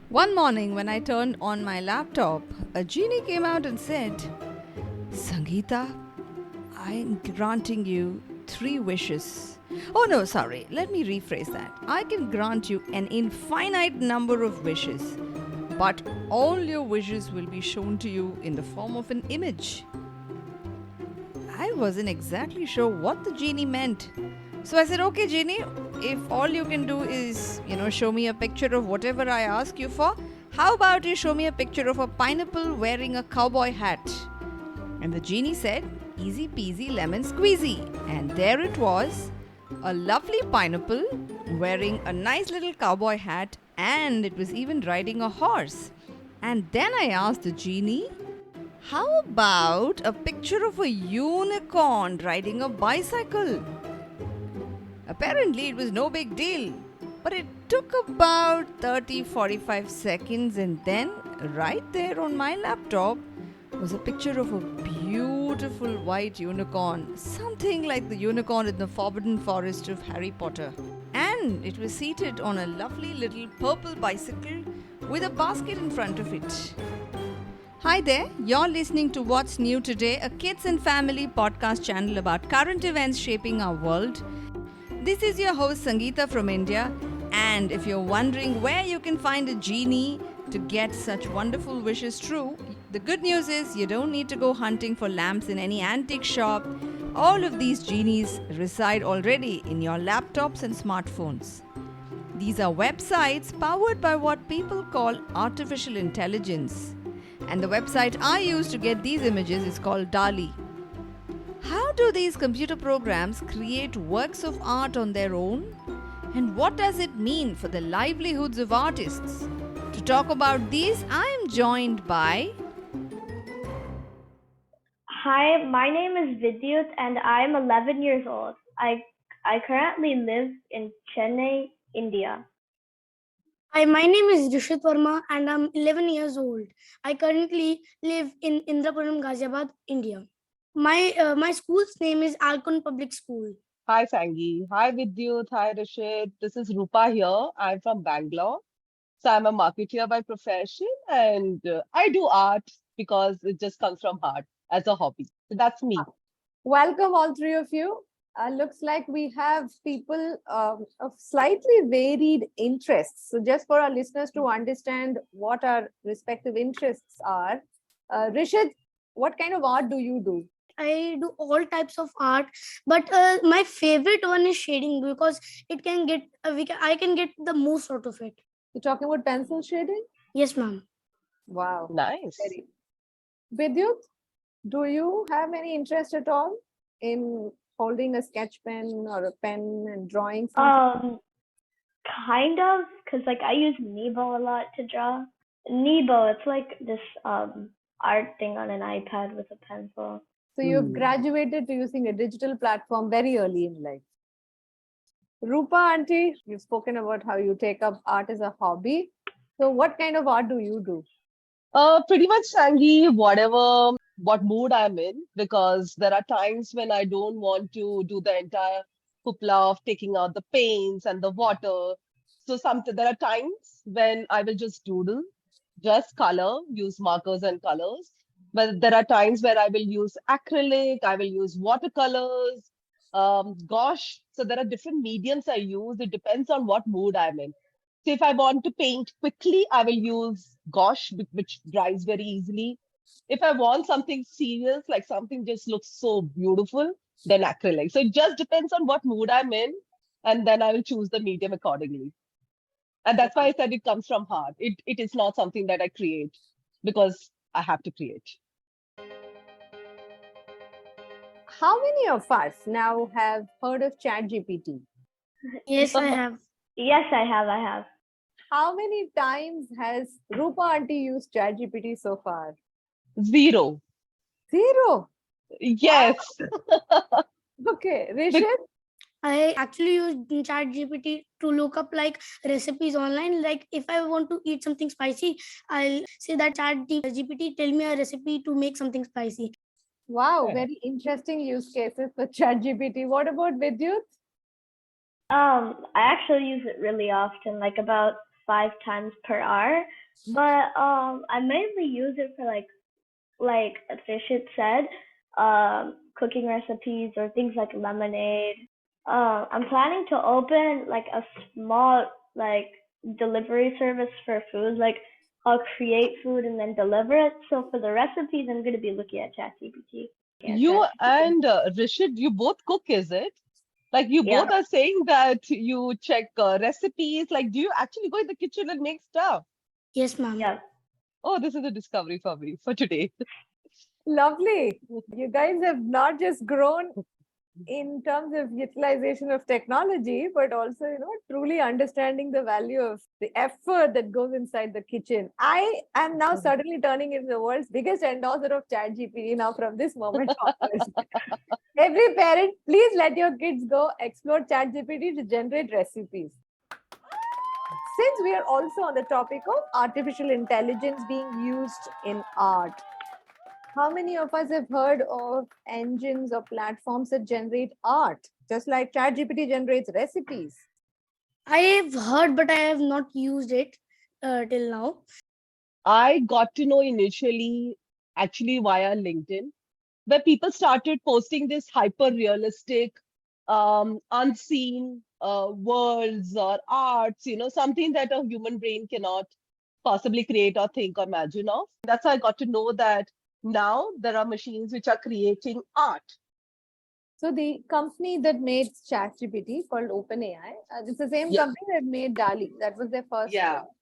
One morning, when I turned on my laptop, a genie came out and said, Sangeeta, I'm granting you 3 wishes. Oh no, sorry, let me rephrase that. I can grant you an infinite number of wishes, but all your wishes will be shown to you in the form of an image. I wasn't exactly sure what the genie meant. So I said, okay, genie, if all you can do is, show me a picture of whatever I ask you for, how about you show me a picture of a pineapple wearing a cowboy hat? And the genie said, easy peasy lemon squeezy. And there it was, a lovely pineapple wearing a nice little cowboy hat, and it was even riding a horse. And then I asked the genie, how about a picture of a unicorn riding a bicycle? Apparently, it was no big deal, but it took about 30-45 seconds, and then, right there on my laptop, was a picture of a beautiful white unicorn, something like the unicorn in the Forbidden Forest of Harry Potter. And it was seated on a lovely little purple bicycle with a basket in front of it. Hi there, you're listening to What's New Today, a kids and family podcast channel about current events shaping our world. This is your host Sangeeta from India, and if you're wondering where you can find a genie to get such wonderful wishes true, the good news is you don't need to go hunting for lamps in any antique shop. All of these genies reside already in your laptops and smartphones. These are websites powered by what people call artificial intelligence. And the website I use to get these images is called DALL-E. How do these computer programs create works of art on their own? And what does it mean for the livelihoods of artists? To talk about these, I am joined by... Hi, my name is Vidyut and I'm 11 years old. I currently live in Chennai, India. Hi, my name is Rishit Verma and I'm 11 years old. I currently live in Indrapuram, Ghaziabad, India. My school's name is Alcon Public School. Hi, Sangi. Hi, Vidyut. Hi, Rashid. This is Rupa here. I'm from Bangalore. So I'm a marketeer by profession, and I do art because it just comes from heart as a hobby. So that's me. Welcome, all three of you. Looks like we have people of slightly varied interests. So just for our listeners to understand what our respective interests are, Rishit, what kind of art do you do? I do all types of art, but my favorite one is shading because it can get I can get the most out of it. You're talking about pencil shading? Yes, ma'am. Wow. Nice. Vidyut, do you have any interest at all in holding a sketch pen or a pen and drawing something? Kind of, because I use Nebo a lot to draw. Nebo, it's like this art thing on an iPad with a pencil. So you've graduated to using a digital platform very early in life. Rupa auntie, you've spoken about how you take up art as a hobby. So what kind of art do you do? Pretty much, Sangi, what mood I'm in, because there are times when I don't want to do the entire hoopla of taking out the paints and the water. So there are times when I will just doodle, just color, use markers and colors. But there are times where I will use acrylic, I will use watercolors, gouache. So there are different mediums I use. It depends on what mood I'm in. So if I want to paint quickly, I will use gouache, which dries very easily. If I want something serious, like something just looks so beautiful, then acrylic. So it just depends on what mood I'm in, and then I will choose the medium accordingly. And that's why I said it comes from heart. It is not something that I create because I have to create. How many of us now have heard of ChatGPT? Yes, I have. Yes, I have. How many times has Rupa auntie used ChatGPT so far? 0. 0. Yes. Okay, Rishit? I actually use ChatGPT to look up recipes online. Like if I want to eat something spicy, I'll say that ChatGPT tell me a recipe to make something spicy. Wow, Yeah. very interesting use cases for ChatGPT. What about Vidyut? I actually use it really often, like about 5 times per hour. But I mainly use it for like Rishit said, cooking recipes or things like lemonade. I'm planning to open like a small like delivery service for food. Like I'll create food and then deliver it. So for the recipes, I'm going to be looking at ChatGPT. You and Rishit, you both cook, is it? Like you Yeah. both are saying that you check recipes. Like, do you actually go in the kitchen and make stuff? Yes, ma'am. Yeah. Oh, this is a discovery for me for today. Lovely. You guys have not just grown in terms of utilization of technology, but also, truly understanding the value of the effort that goes inside the kitchen. I am now suddenly turning into the world's biggest endorser of ChatGPT now from this moment onwards. Every parent, please let your kids go explore ChatGPT to generate recipes. Since we are also on the topic of artificial intelligence being used in art, how many of us have heard of engines or platforms that generate art, just like ChatGPT generates recipes? I have heard, but I have not used it till now. I got to know initially actually via LinkedIn, where people started posting this hyper realistic, unseen worlds or arts, something that a human brain cannot possibly create or think or imagine of. That's how I got to know that now there are machines which are creating art. So the company that made ChatGPT called OpenAI, it's the same company that made DALI. That was their first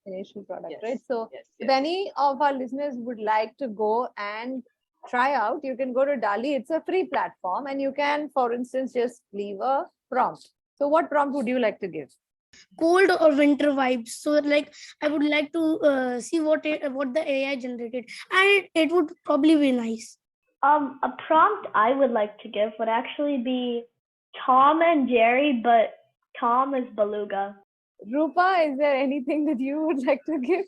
initial product, right? So if any of our listeners would like to go and try out, you can go to DALI. It's a free platform and you can, for instance, just leave a prompt. So what prompt would you like to give? Cold or winter vibes. So like I would like to see what the AI generated, and it would probably be nice. A prompt I would like to give would actually be Tom and Jerry, but Tom is beluga. Rupa, is there anything that you would like to give?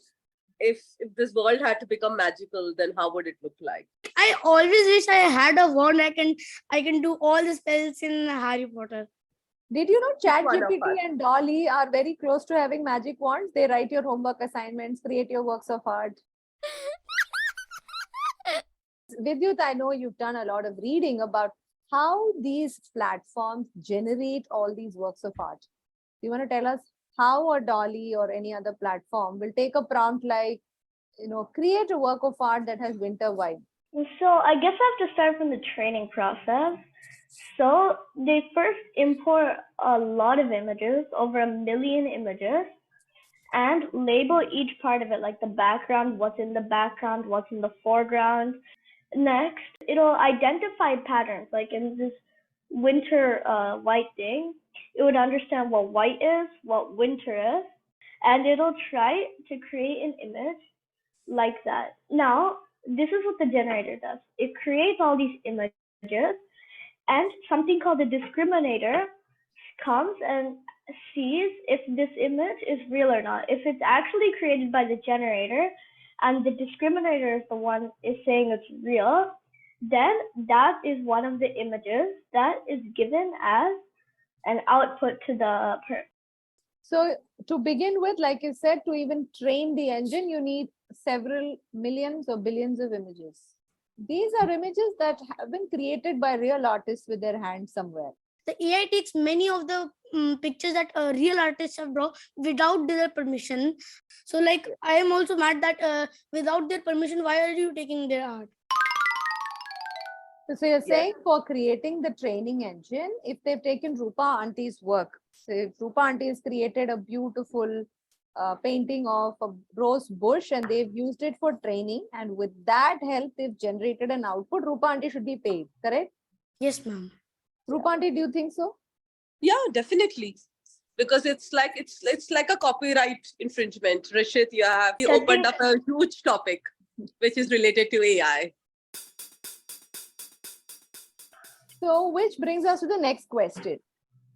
If this world had to become magical, then how would it look like? I always wish I had a wand. I can do all the spells in Harry Potter. Did you know ChatGPT and Dolly are very close to having magic wands? They write your homework assignments, create your works of art. Vidyut, I know you've done a lot of reading about how these platforms generate all these works of art. Do you want to tell us how a Dolly or any other platform will take a prompt like, create a work of art that has winter vibe? So I guess I have to start from the training process. So they first import a lot of images, over 1 million images, and label each part of it, like the background, what's in the background, what's in the foreground. Next, it'll identify patterns, like in this winter white thing, it would understand what white is, what winter is, and it'll try to create an image like that. Now, this is what the generator does. It creates all these images, and something called a discriminator comes and sees if this image is real or not. If it's actually created by the generator and the discriminator is the one is saying it's real, then that is one of the images that is given as an output to the So to begin with, like you said, to even train the engine, you need several millions or billions of images. These are images that have been created by real artists with their hands somewhere. The AI takes many of the pictures that real artists have drawn without their permission. So like I am also mad that without their permission, why are you taking their art? So you're saying for creating the training engine, if they've taken Rupa Auntie's work, so if Rupa Auntie has created a beautiful painting of a rose bush and they've used it for training, and with that help they've generated an output, Rupa Auntie should be paid, correct? Yes, ma'am. Rupa Auntie, do you think so? Yeah, definitely. Because it's like a copyright infringement. Rishit, you opened up a huge topic, which is related to AI. So, which brings us to the next question.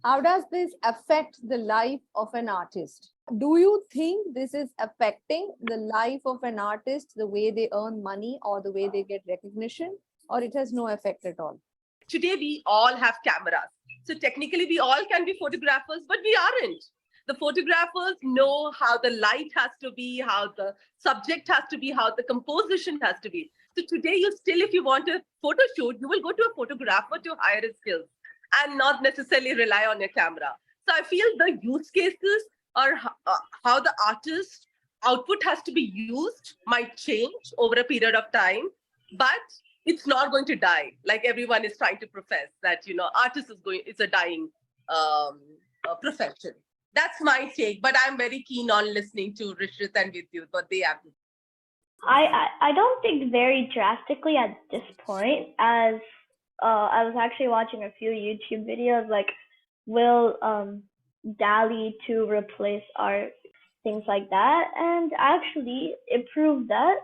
How does this affect the life of an artist? Do you think this is affecting the life of an artist, the way they earn money or the way they get recognition, or it has no effect at all? Today, we all have cameras. So technically, we all can be photographers, but we aren't. The photographers know how the light has to be, how the subject has to be, how the composition has to be. So today, you still, if you want a photo shoot, you will go to a photographer to hire his skills and not necessarily rely on your camera. So I feel the use cases or how the artist output has to be used might change over a period of time, but it's not going to die. Like everyone is trying to profess that, artist it's a dying profession. That's my take, but I'm very keen on listening to Rishit and Vidyut, what they have to say. I don't think very drastically at this point, as I was actually watching a few YouTube videos like, will DALL-E 2 replace art, things like that, and actually it proved that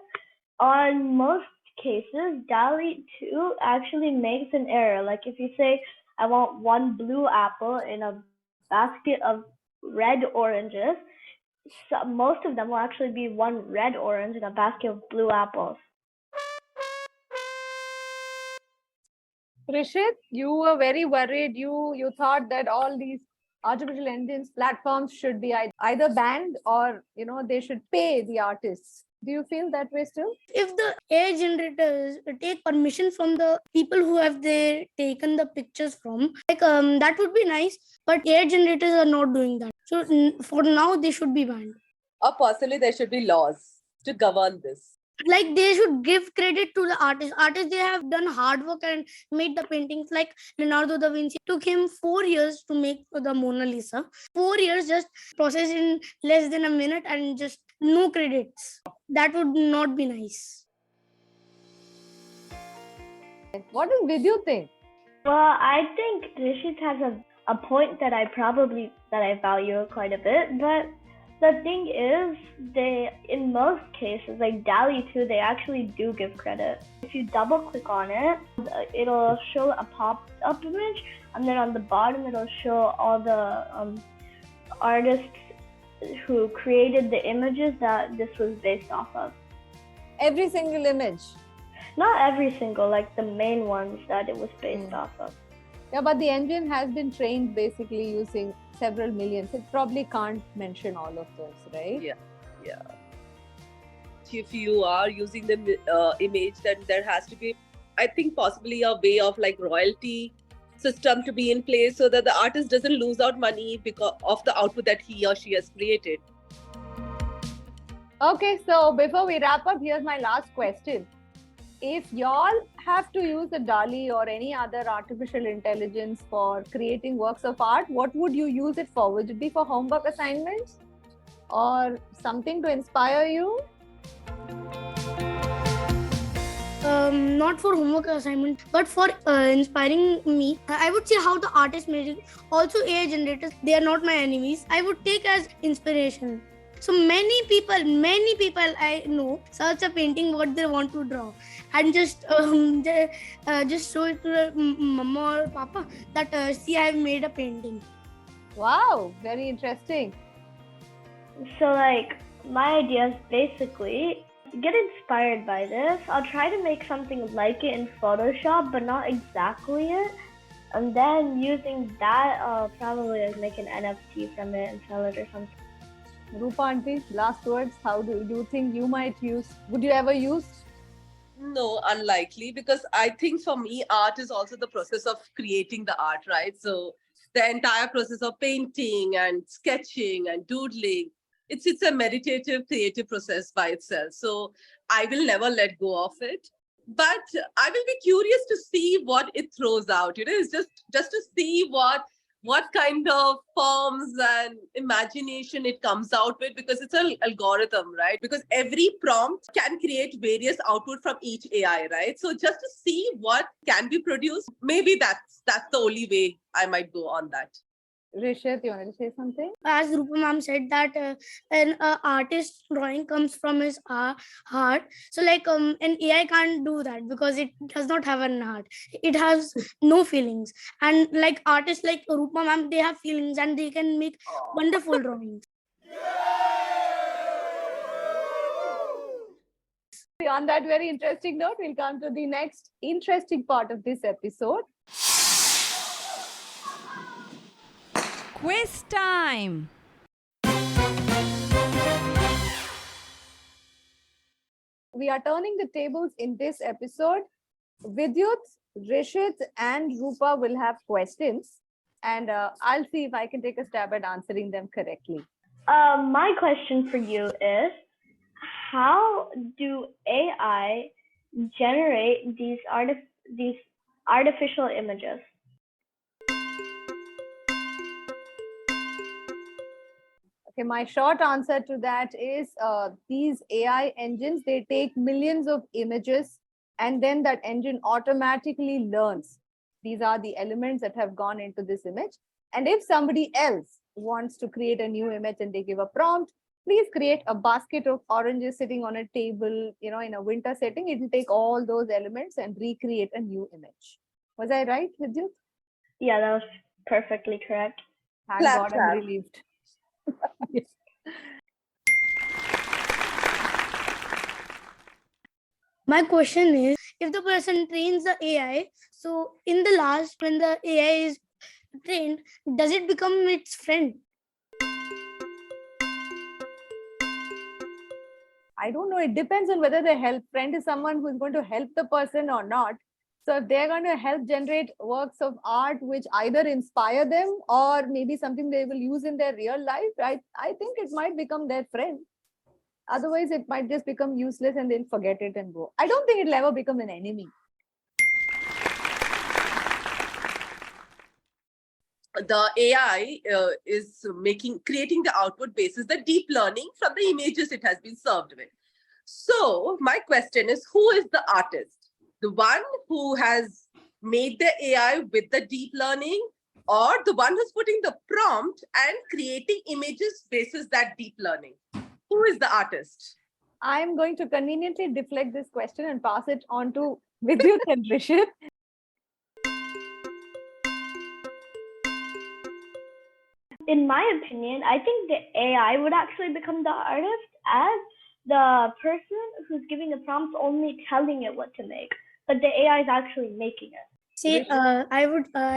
on most cases, DALL-E 2 actually makes an error. Like if you say, I want one blue apple in a basket of red oranges, so most of them will actually be one red orange in a basket of blue apples. Rishit, you were very worried. You thought that all these artificial intelligence platforms should be either banned or they should pay the artists. Do you feel that way still? If the AI generators take permission from the people who have they taken the pictures from, that would be nice. But AI generators are not doing that. So for now, they should be banned. Or personally, there should be laws to govern this. Like they should give credit to the artists. They have done hard work and made the paintings. Like Leonardo da Vinci, took him 4 years to make the Mona Lisa. 4 years just processed in less than a minute and just no credits. That would not be nice. What does Vidyu think? Well, I think Rishit has a point that I value quite a bit, but the thing is, in most cases, like DALL-E 2, they actually do give credit. If you double click on it, it'll show a pop-up image, and then on the bottom, it'll show all the artists who created the images that this was based off of. Every single image? Not every single, like the main ones that it was based off of. Yeah, but the engine has been trained basically using several millions. It probably can't mention all of those, right? Yeah. If you are using the image, then there has to be, I think, possibly a way of like royalty system to be in place so that the artist doesn't lose out money because of the output that he or she has created. Okay, so before we wrap up, here's my last question. If y'all have to use a DALL-E or any other artificial intelligence for creating works of art, what would you use it for? Would it be for homework assignments or something to inspire you? Not for homework assignment, but for inspiring me. I would say how the artist made it. Also, AI generators, they are not my enemies. I would take as inspiration. So many people I know search a painting what they want to draw and just show it to mama or papa that see, I have made a painting. Wow, very interesting. So like my idea is basically get inspired by this. I'll try to make something like it in Photoshop, but not exactly it. And then using that, I'll probably make an NFT from it and sell it or something. Rupa auntie, last words. How do you think you might use? Would you ever use? No, unlikely, because I think for me, art is also the process of creating the art, right? So the entire process of painting and sketching and doodling, it's a meditative, creative process by itself. So I will never let go of it. But I will be curious to see what it throws out. It's just to see what kind of forms and imagination it comes out with, because it's an algorithm, right? Because every prompt can create various output from each AI, right? So just to see what can be produced, maybe that's the only way I might go on that. Rishit, you want to say something? As Rupa ma'am said that an artist's drawing comes from his heart. So like an AI can't do that because it does not have an heart. It has no feelings. And like artists like Rupa ma'am, they have feelings and they can make wonderful drawings. On that very interesting note, we'll come to the next interesting part of this episode. quiz time. We are turning the tables in this episode. Vidyut, Rishit, and Rupa will have questions, and I'll see if I can take a stab at answering them correctly. My question for you is, how do AI generate these artificial images? Okay, my short answer to that is these AI engines, they take millions of images and then that engine automatically learns. These are the elements that have gone into this image. And if somebody else wants to create a new image and they give a prompt, please create a basket of oranges sitting on a table, in a winter setting. It will take all those elements and recreate a new image. Was I right, Vidyut? Yeah, that was perfectly correct. Thank Clap, God, clap. I'm relieved. My question is, if the person trains the AI, so in the last, when the AI is trained, does it become its friend? I don't know. It depends on whether the friend is someone who is going to help the person or not. So if they're going to help generate works of art which either inspire them or maybe something they will use in their real life, I think it might become their friend. Otherwise, it might just become useless and they'll forget it and go. I don't think it'll ever become an enemy. The AI is creating the output basis, the deep learning from the images it has been served with. So my question is, who is the artist? The one who has made the AI with the deep learning, or the one who's putting the prompt and creating images basis that deep learning? Who is the artist? I'm going to conveniently deflect this question and pass it on to Vidyut and Rishit. In my opinion, I think the AI would actually become the artist, as the person who's giving the prompts only telling it what to make, but the AI is actually making it. Say, I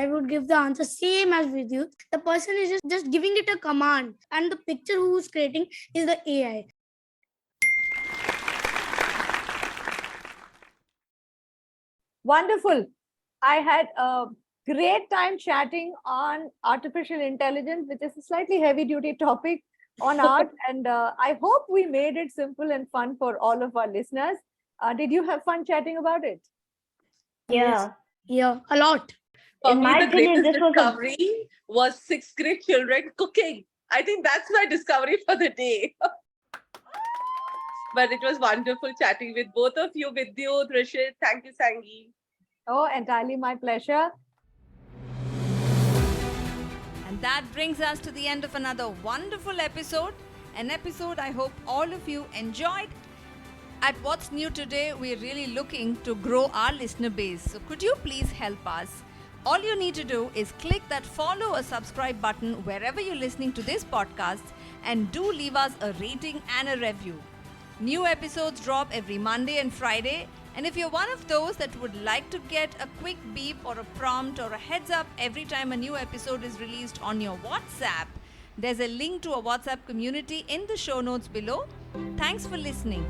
would give the answer same as with you. The person is just giving it a command, and the picture who's creating is the AI. Wonderful. I had a great time chatting on artificial intelligence, which is a slightly heavy duty topic on art. And I hope we made it simple and fun for all of our listeners. Did you have fun chatting about it? Yeah. Yeah, a lot. For In me, my the opinion, greatest this was a- discovery was sixth grade children cooking. I think that's my discovery for the day. But it was wonderful chatting with both of you, Vidyut, Rishit. Thank you, Sangi. Oh, entirely my pleasure. And that brings us to the end of another wonderful episode. An episode I hope all of you enjoyed. At What's New Today, we're really looking to grow our listener base. So could you please help us? All you need to do is click that follow or subscribe button wherever you're listening to this podcast, and do leave us a rating and a review. New episodes drop every Monday and Friday. And if you're one of those that would like to get a quick beep or a prompt or a heads up every time a new episode is released on your WhatsApp, there's a link to a WhatsApp community in the show notes below. Thanks for listening.